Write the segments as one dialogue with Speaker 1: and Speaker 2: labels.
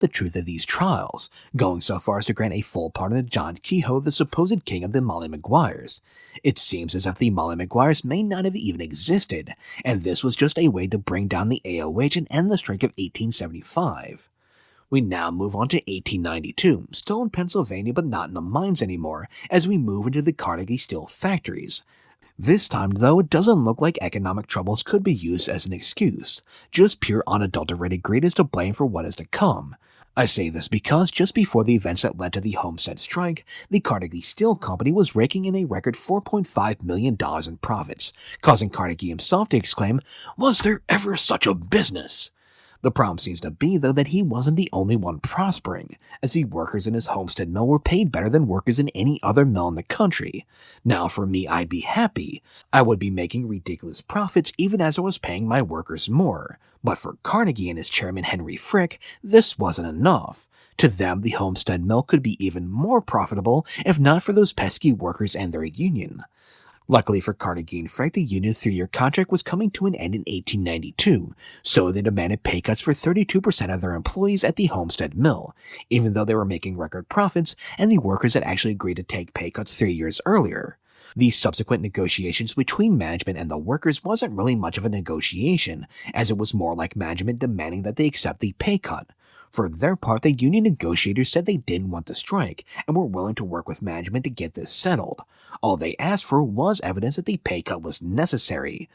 Speaker 1: the truth of these trials, going so far as to grant a full pardon to John Kehoe, the supposed king of the Molly Maguires. It seems as if the Molly Maguires may not have even existed, and this was just a way to bring down the AOH and end the strike of 1875. We now move on to 1892, still in Pennsylvania but not in the mines anymore, as we move into the Carnegie steel factories. This time, though, it doesn't look like economic troubles could be used as an excuse. Just pure unadulterated greed is to blame for what is to come. I say this because just before the events that led to the Homestead strike, the Carnegie Steel Company was raking in a record $4.5 million in profits, causing Carnegie himself to exclaim, "Was there ever such a business?" The problem seems to be, though, that he wasn't the only one prospering, as the workers in his Homestead mill were paid better than workers in any other mill in the country. Now, for me, I'd be happy. I would be making ridiculous profits even as I was paying my workers more. But for Carnegie and his chairman Henry Frick, this wasn't enough. To them, the Homestead mill could be even more profitable if not for those pesky workers and their union. Luckily for Carnegie and Frick, the union's 3-year contract was coming to an end in 1892, so they demanded pay cuts for 32% of their employees at the Homestead Mill, even though they were making record profits and the workers had actually agreed to take pay cuts 3 years earlier. The subsequent negotiations between management and the workers wasn't really much of a negotiation, as it was more like management demanding that they accept the pay cut. For their part, the union negotiators said they didn't want to strike and were willing to work with management to get this settled. All they asked for was evidence that the pay cut was necessary.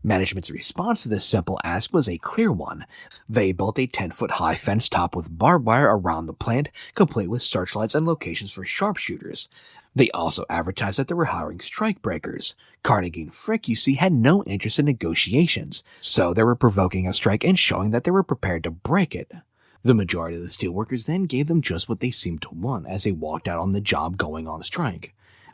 Speaker 1: Management's response to this simple ask was a clear one. They built a 10-foot-high fence topped with barbed wire around the plant, complete with searchlights and locations for sharpshooters. They also advertised that they were hiring strikebreakers. Carnegie and Frick, you see, had no interest in negotiations, so they were provoking a strike and showing that they were prepared to break it. The majority of the steelworkers then gave them just what they seemed to want as they walked out on the job going on strike.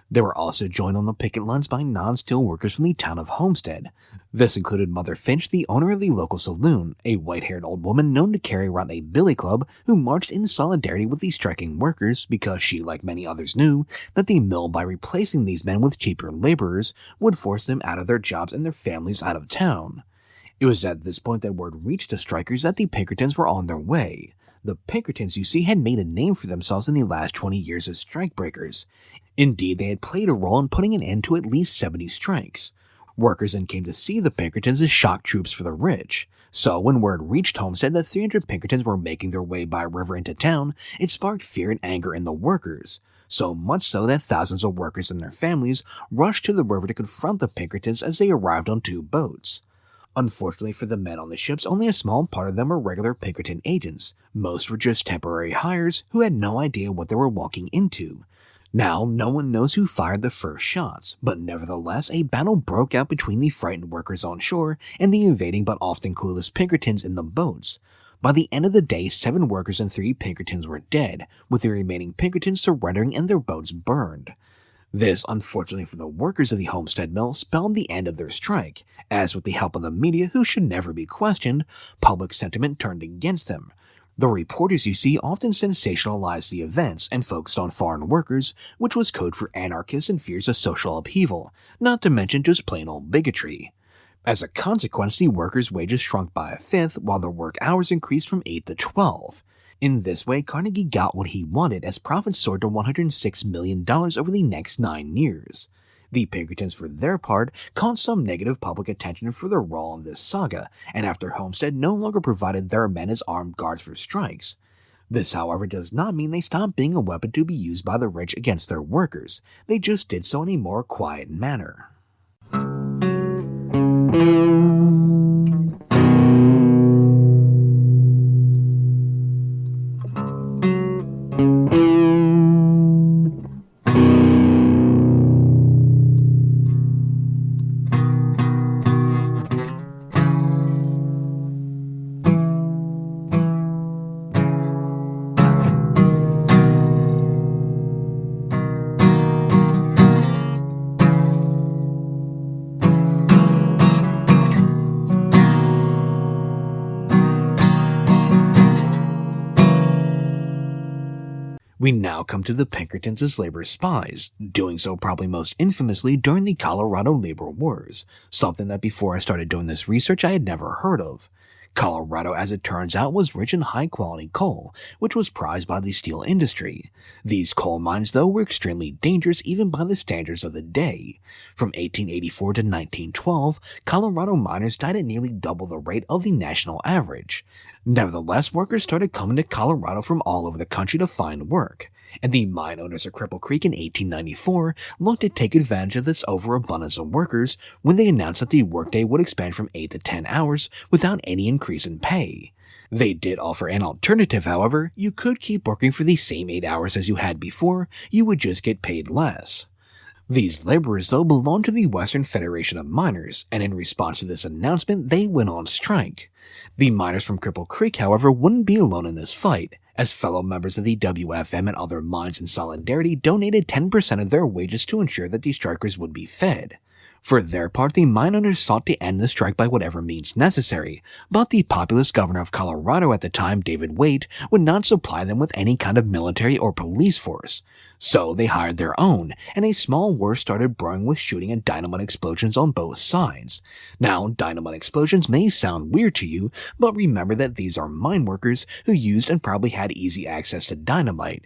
Speaker 1: They were also joined on the picket lines by non-steel workers from the town of Homestead. This included Mother Finch, the owner of the local saloon, a white-haired old woman known to carry around a billy club who marched in solidarity with the striking workers because she, like many others, knew that the mill, by replacing these men with cheaper laborers, would force them out of their jobs and their families out of town. It was at this point that word reached the strikers that the Pinkertons were on their way. The Pinkertons, you see, had made a name for themselves in the last 20 years as strikebreakers. Indeed, they had played a role in putting an end to at least 70 strikes. Workers then came to see the Pinkertons as shock troops for the rich. So when word reached Homestead that 300 Pinkertons were making their way by river into town, it sparked fear and anger in the workers. So much so that thousands of workers and their families rushed to the river to confront the Pinkertons as they arrived on 2 boats. Unfortunately for the men on the ships, only a small part of them were regular Pinkerton agents. Most were just temporary hires who had no idea what they were walking into. Now, no one knows who fired the first shots, but nevertheless, a battle broke out between the frightened workers on shore and the invading but often clueless Pinkertons in the boats. By the end of the day, 7 workers and 3 Pinkertons were dead, with the remaining Pinkertons surrendering and their boats burned. This, unfortunately for the workers of the Homestead Mill, spelled the end of their strike, as with the help of the media, who should never be questioned, public sentiment turned against them. The reporters, you see, often sensationalized the events and focused on foreign workers, which was code for anarchists and fears of social upheaval, not to mention just plain old bigotry. As a consequence, the workers' wages shrunk by 1/5, while their work hours increased from 8 to 12. In this way, Carnegie got what he wanted as profits soared to $106 million over the next 9 years. The Pinkertons, for their part, caught some negative public attention for their role in this saga, and after Homestead no longer provided their men as armed guards for strikes. This, however, does not mean they stopped being a weapon to be used by the rich against their workers. They just did so in a more quiet manner. We now come to the Pinkertons as labor spies, doing so probably most infamously during the Colorado labor wars, something that before I started doing this research I had never heard of. Colorado, as it turns out, was rich in high-quality coal, which was prized by the steel industry. These coal mines, though, were extremely dangerous even by the standards of the day. From 1884 to 1912, Colorado miners died at nearly double the rate of the national average. Nevertheless, workers started coming to Colorado from all over the country to find work, and the mine owners of Cripple Creek in 1894 looked to take advantage of this overabundance of workers when they announced that the workday would expand from 8 to 10 hours without any increase in pay. They did offer an alternative, however. You could keep working for the same 8 hours as you had before, you would just get paid less. These laborers, though, belonged to the Western Federation of Miners, and in response to this announcement, they went on strike. The miners from Cripple Creek, however, wouldn't be alone in this fight, as fellow members of the WFM and other mines in solidarity donated 10% of their wages to ensure that the strikers would be fed. For their part, the mine owners sought to end the strike by whatever means necessary, but the populist governor of Colorado at the time, David Waite, would not supply them with any kind of military or police force. So they hired their own, and a small war started brewing with shooting and dynamite explosions on both sides. Now, dynamite explosions may sound weird to you, but remember that these are mine workers who used and probably had easy access to dynamite.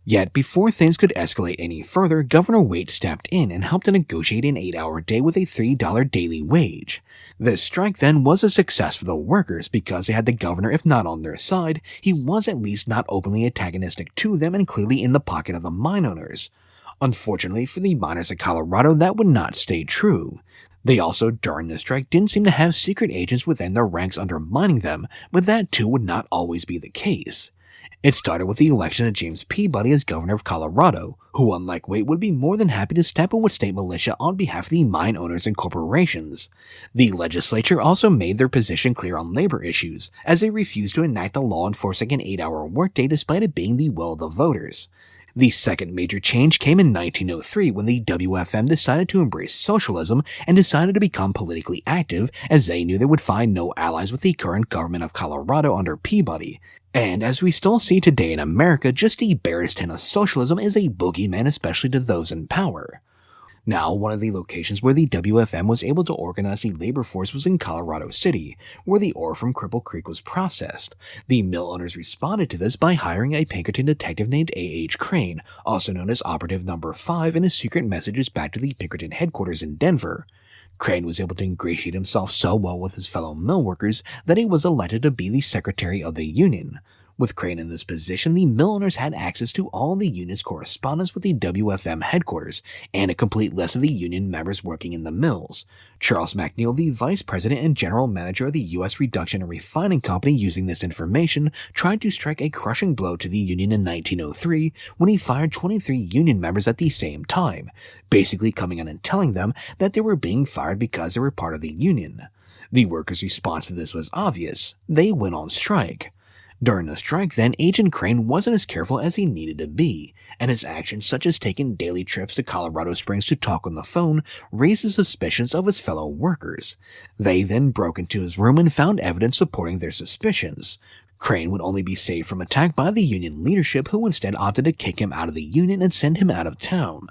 Speaker 1: Yet, before things could escalate any further, Governor Waite stepped in and helped to negotiate an 8-hour day with a $3 daily wage. This strike then was a success for the workers because they had the governor, if not on their side, he was at least not openly antagonistic to them and clearly in the pocket of the mine owners. Unfortunately for the miners of Colorado, that would not stay true. They also, during the strike, didn't seem to have secret agents within their ranks undermining them, but that too would not always be the case. It started with the election of James Peabody as governor of Colorado, who, unlike Waite, would be more than happy to step in with state militia on behalf of the mine owners and corporations. The legislature also made their position clear on labor issues, as they refused to enact a law enforcing an 8-hour workday despite it being the will of the voters. The second major change came in 1903 when the WFM decided to embrace socialism and decided to become politically active, as they knew they would find no allies with the current government of Colorado under Peabody. And as we still see today in America, just the barest hint of socialism is a boogeyman, especially to those in power. Now, one of the locations where the WFM was able to organize the labor force was in Colorado City, where the ore from Cripple Creek was processed. The mill owners responded to this by hiring a Pinkerton detective named A.H. Crane, also known as Operative Number 5, in his secret messages back to the Pinkerton headquarters in Denver. Crane was able to ingratiate himself so well with his fellow mill workers that he was elected to be the secretary of the union. With Crane in this position, the mill owners had access to all the union's correspondence with the WFM headquarters and a complete list of the union members working in the mills. Charles McNeil, the vice president and general manager of the U.S. Reduction and Refining Company, using this information, tried to strike a crushing blow to the union in 1903 when he fired 23 union members at the same time, basically coming in and telling them that they were being fired because they were part of the union. The workers' response to this was obvious. They went on strike. During the strike, then, Agent Crane wasn't as careful as he needed to be, and his actions, such as taking daily trips to Colorado Springs to talk on the phone, raised the suspicions of his fellow workers. They then broke into his room and found evidence supporting their suspicions. Crane would only be saved from attack by the union leadership, who instead opted to kick him out of the union and send him out of town.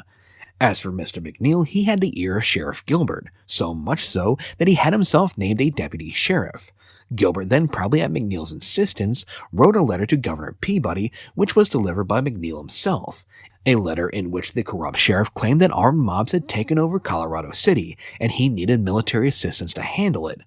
Speaker 1: As for Mr. McNeil, he had the ear of Sheriff Gilbert, so much so that he had himself named a deputy sheriff. Gilbert then, probably at McNeil's insistence, wrote a letter to Governor Peabody, which was delivered by McNeil himself, a letter in which the corrupt sheriff claimed that armed mobs had taken over Colorado City, and he needed military assistance to handle it.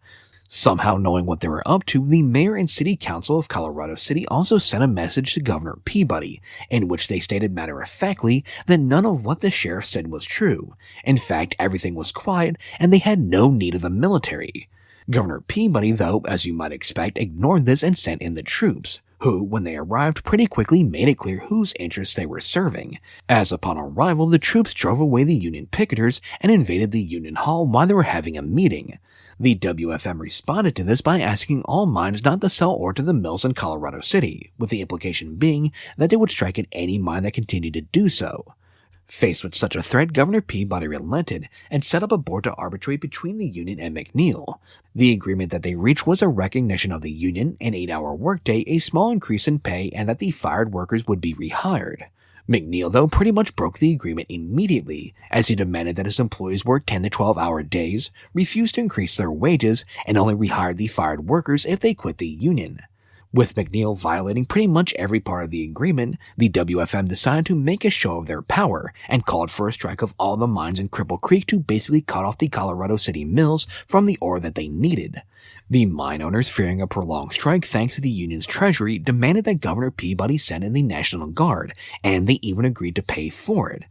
Speaker 1: Somehow knowing what they were up to, the mayor and city council of Colorado City also sent a message to Governor Peabody, in which they stated matter-of-factly that none of what the sheriff said was true. In fact, everything was quiet, and they had no need of the military. Governor Peabody, though, as you might expect, ignored this and sent in the troops, who, when they arrived, pretty quickly made it clear whose interests they were serving, as upon arrival the troops drove away the Union picketers and invaded the Union Hall while they were having a meeting. The WFM responded to this by asking all mines not to sell ore to the mills in Colorado City, with the implication being that they would strike at any mine that continued to do so. Faced with such a threat, Governor Peabody relented and set up a board to arbitrate between the union and McNeil. The agreement that they reached was a recognition of the union, an 8-hour workday, a small increase in pay, and that the fired workers would be rehired. McNeil, though, pretty much broke the agreement immediately, as he demanded that his employees work 10 to 12-hour days, refused to increase their wages, and only rehired the fired workers if they quit the union. With McNeil violating pretty much every part of the agreement, the WFM decided to make a show of their power and called for a strike of all the mines in Cripple Creek to basically cut off the Colorado City mills from the ore that they needed. The mine owners, fearing a prolonged strike thanks to the union's treasury, demanded that Governor Peabody send in the National Guard, and they even agreed to pay for it.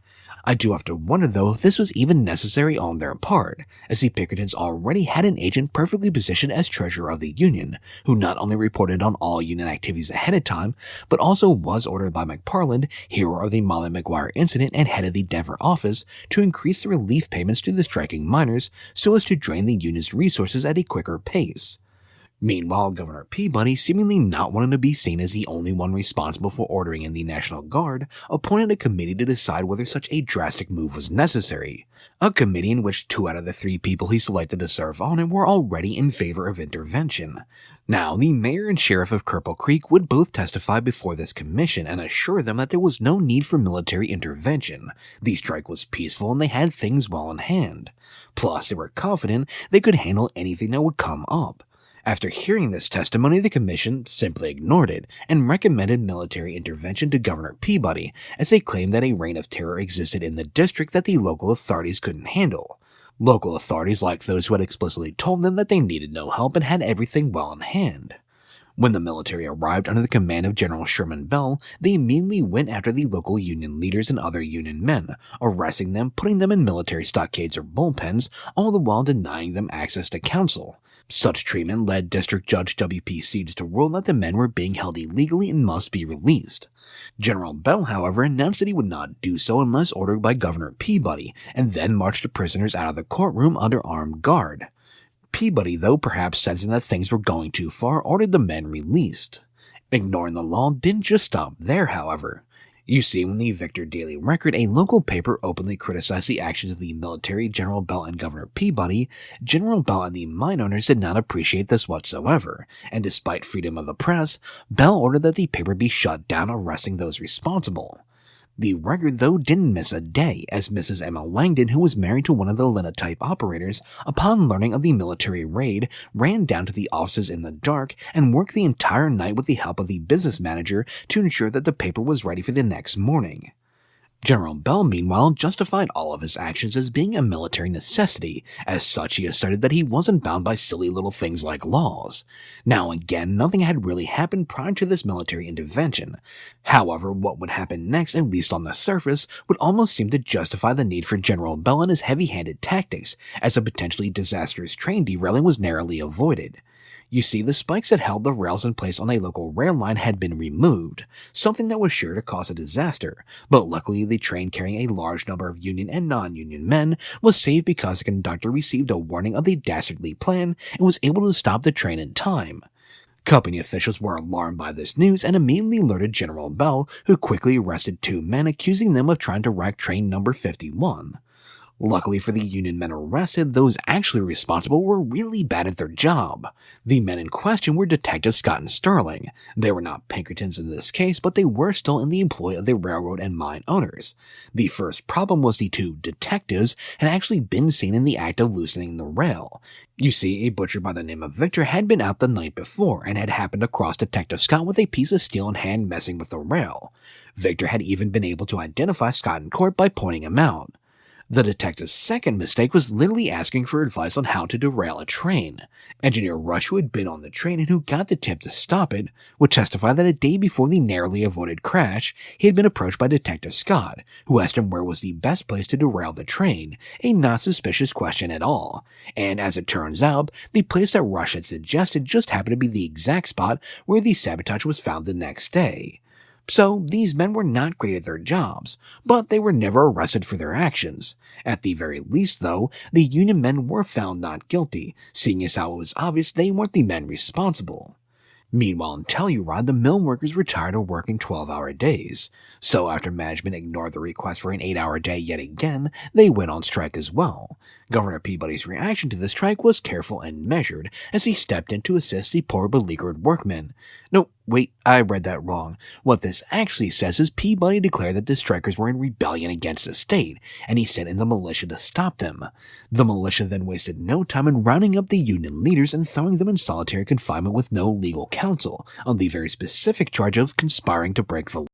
Speaker 1: I do have to wonder, though, if this was even necessary on their part, as the Pinkertons already had an agent perfectly positioned as treasurer of the union, who not only reported on all union activities ahead of time, but also was ordered by McParland, hero of the Molly Maguire incident and head of the Denver office, to increase the relief payments to the striking miners so as to drain the union's resources at a quicker pace. Meanwhile, Governor Peabody, seemingly not wanting to be seen as the only one responsible for ordering in the National Guard, appointed a committee to decide whether such a drastic move was necessary. A committee in which 2 out of the 3 people he selected to serve on it were already in favor of intervention. Now, the mayor and sheriff of Cripple Creek would both testify before this commission and assure them that there was no need for military intervention. The strike was peaceful and they had things well in hand. Plus, they were confident they could handle anything that would come up. After hearing this testimony, the commission simply ignored it and recommended military intervention to Governor Peabody, as they claimed that a reign of terror existed in the district that the local authorities couldn't handle. Local authorities like those who had explicitly told them that they needed no help and had everything well in hand. When the military arrived under the command of General Sherman Bell, they immediately went after the local union leaders and other union men, arresting them, putting them in military stockades or bullpens, all the while denying them access to counsel. Such treatment led District Judge W.P. Seeds to rule that the men were being held illegally and must be released. General Bell, however, announced that he would not do so unless ordered by Governor Peabody, and then marched the prisoners out of the courtroom under armed guard. Peabody, though perhaps sensing that things were going too far, ordered the men released. Ignoring the law didn't just stop there, however. You see, when the Victor Daily Record, a local paper, openly criticized the actions of the military, General Bell and Governor Peabody, General Bell and the mine owners did not appreciate this whatsoever, and despite freedom of the press, Bell ordered that the paper be shut down, arresting those responsible. The Record, though, didn't miss a day, as Mrs. Emma Langdon, who was married to one of the linotype operators, upon learning of the military raid, ran down to the offices in the dark and worked the entire night with the help of the business manager to ensure that the paper was ready for the next morning. General Bell, meanwhile, justified all of his actions as being a military necessity. As such, he asserted that he wasn't bound by silly little things like laws. Now, again, nothing had really happened prior to this military intervention. However, what would happen next, at least on the surface, would almost seem to justify the need for General Bell and his heavy-handed tactics, as a potentially disastrous train derailing was narrowly avoided. You see, the spikes that held the rails in place on a local rail line had been removed, something that was sure to cause a disaster, but luckily the train carrying a large number of Union and non-Union men was saved because the conductor received a warning of the dastardly plan and was able to stop the train in time. Company officials were alarmed by this news and immediately alerted General Bell, who quickly arrested 2 men accusing them of trying to wreck train number 51. Luckily for the Union men arrested, those actually responsible were really bad at their job. The men in question were Detectives Scott and Sterling. They were not Pinkertons in this case, but they were still in the employ of the railroad and mine owners. The first problem was the 2 detectives had actually been seen in the act of loosening the rail. You see, a butcher by the name of Victor had been out the night before and had happened across Detective Scott with a piece of steel in hand messing with the rail. Victor had even been able to identify Scott in court by pointing him out. The detective's second mistake was literally asking for advice on how to derail a train. Engineer Rush, who had been on the train and who got the tip to stop it, would testify that a day before the narrowly avoided crash, he had been approached by Detective Scott, who asked him where was the best place to derail the train, a not suspicious question at all. And as it turns out, the place that Rush had suggested just happened to be the exact spot where the sabotage was found the next day. So, these men were not great at their jobs, but they were never arrested for their actions. At the very least, though, the Union men were found not guilty, seeing as how it was obvious they weren't the men responsible. Meanwhile, in Telluride, the mill workers were tired of working 12-hour days. So after management ignored the request for an 8-hour day yet again, they went on strike as well. Governor Peabody's reaction to the strike was careful and measured as he stepped in to assist the poor beleaguered workmen. No, wait, I read that wrong. What this actually says is Peabody declared that the strikers were in rebellion against the state, and he sent in the militia to stop them. The militia then wasted no time in rounding up the union leaders and throwing them in solitary confinement with no legal counsel, on the very specific charge of conspiring to break the law.